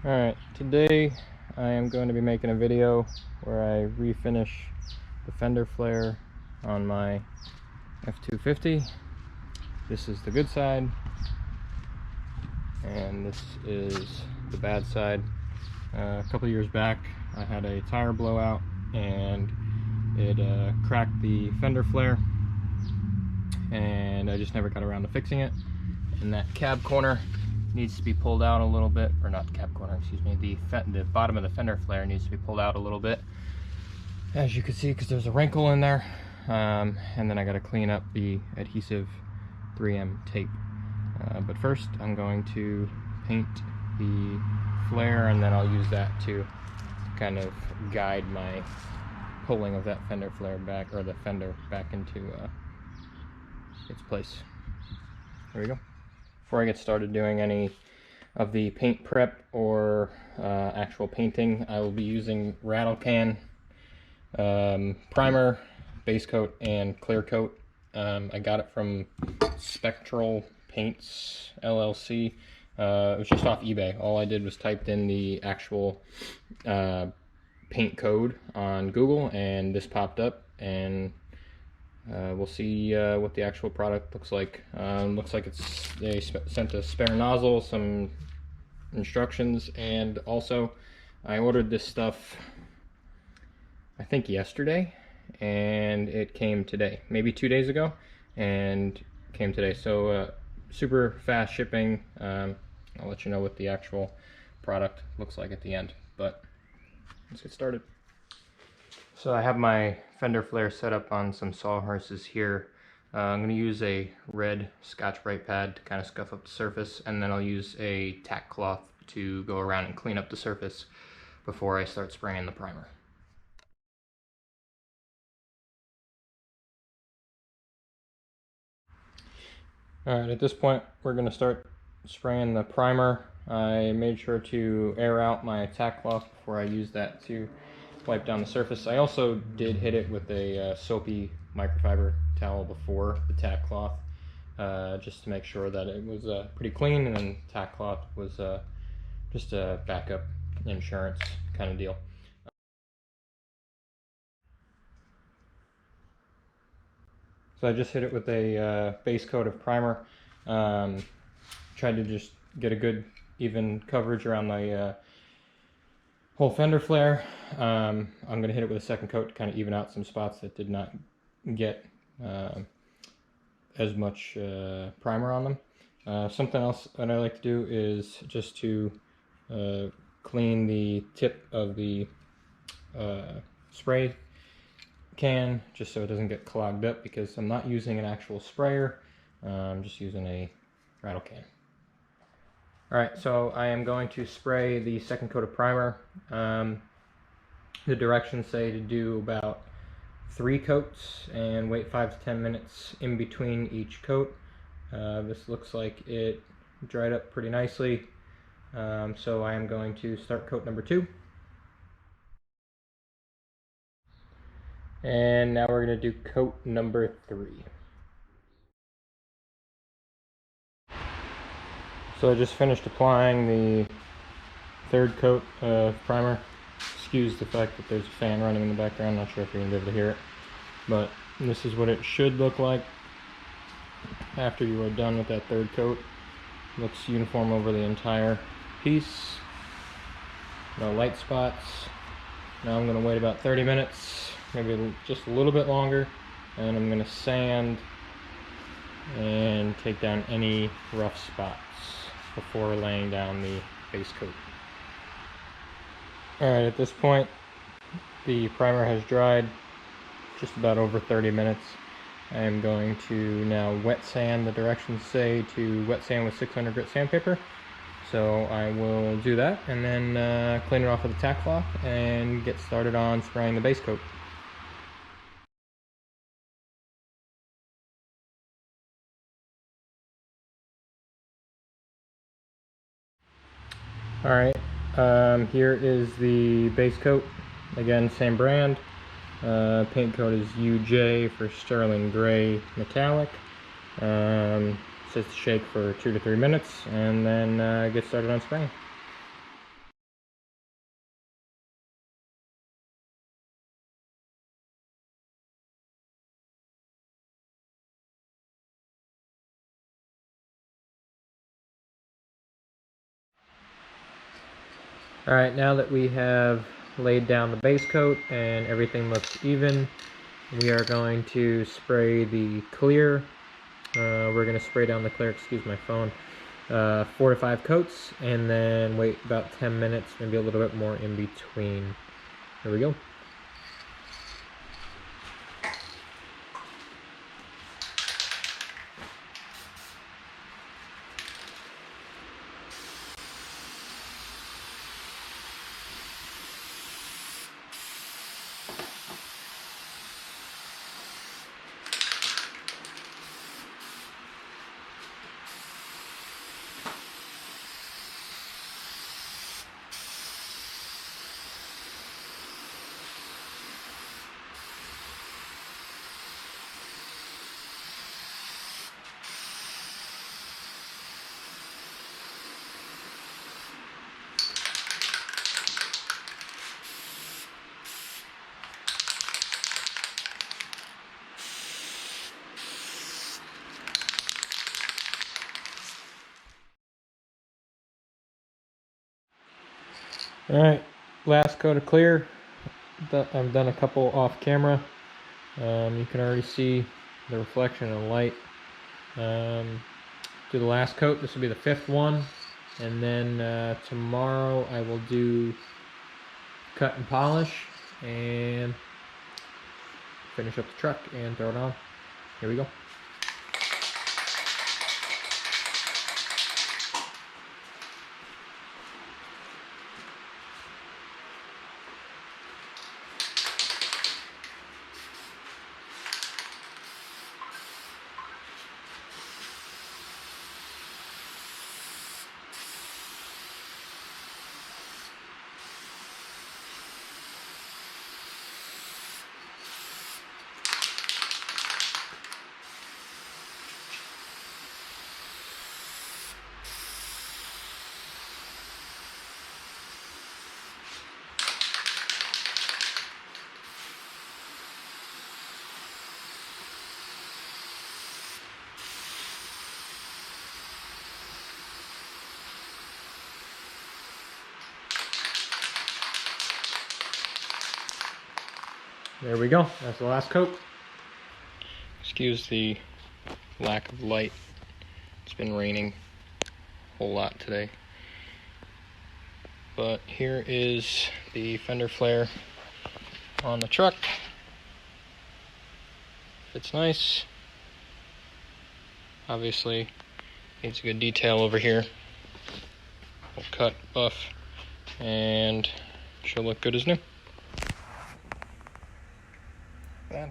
Alright, today I am going to be making a video where I refinish the fender flare on my F250. This is the good side, and this is the bad side. A couple years back I had a tire blowout and it cracked the fender flare, and I just never got around to fixing it. And that cab corner needs to be pulled out a little bit, or not the cab corner, excuse me, the bottom of the fender flare needs to be pulled out a little bit, as you can see, because there's a wrinkle in there. And then I got to clean up the adhesive 3M tape. But first I'm going to paint the flare, and then I'll use that to kind of guide my pulling of that fender flare back, or the fender back into its place. There we go. Before I get started doing any of the paint prep or actual painting, I will be using rattle can, primer, base coat, and clear coat. I got it from Spectral Paints LLC. It was just off eBay. All I did was typed in the actual paint code on Google, and this popped up, and we'll see what the actual product looks like. Looks like they sent a spare nozzle, some instructions, and also I ordered this stuff I think yesterday, and it came today, maybe 2 days ago, and came today. So super fast shipping. I'll let you know what the actual product looks like at the end, but let's get started. So I have my fender flare set up on some sawhorses here. I'm going to use a red Scotch-Brite pad to kind of scuff up the surface, and then I'll use a tack cloth to go around and clean up the surface before I start spraying the primer. Alright, at this point we're going to start spraying the primer. I made sure to air out my tack cloth before I use that to wipe down the surface. I also did hit it with a soapy microfiber towel before the tack cloth, just to make sure that it was pretty clean, and then tack cloth was just a backup insurance kind of deal. So I just hit it with a base coat of primer. Tried to just get a good even coverage around my whole fender flare. I'm going to hit it with a second coat to kind of even out some spots that did not get as much primer on them. Something else that I like to do is just to clean the tip of the spray can, just so it doesn't get clogged up, because I'm not using an actual sprayer. I'm just using a rattle can. Alright, so I am going to spray the second coat of primer. The directions say to do about 3 coats and wait 5 to 10 minutes in between each coat. This looks like it dried up pretty nicely, so I am going to start coat number 2. And now we're going to do coat number 3. So I just finished applying the third coat of primer. Excuse the fact that there's a fan running in the background. Not sure if you're going to be able to hear it, but this is what it should look like after you are done with that third coat. Looks uniform over the entire piece. No light spots. Now I'm going to wait about 30 minutes, maybe just a little bit longer, and I'm going to sand and take down any rough spots before laying down the base coat. Alright, at this point the primer has dried just about over 30 minutes. I am going to now wet sand. The directions say to wet sand with 600 grit sandpaper, so I will do that, and then clean it off with a tack cloth and get started on spraying the base coat. Alright, here is the base coat. Again, same brand. Paint code is UJ for Sterling Gray Metallic. Says to shake for 2 to 3 minutes, and then get started on spraying. Alright, now that we have laid down the base coat and everything looks even, we are going to spray the clear. We're going to spray down the clear, excuse my phone, 4 to 5 coats, and then wait about 10 minutes, maybe a little bit more in between. Here we go. Alright, last coat of clear. I've done a couple off camera. You can already see the reflection of the light. Do the last coat. This will be the 5th one. And then tomorrow I will do cut and polish and finish up the truck and throw it on. Here we go. There we go. That's the last coat. Excuse the lack of light. It's been raining a whole lot today. But here is the fender flare on the truck. Fits nice. Obviously needs a good detail over here. We'll cut, buff, and should look good as new. Bad.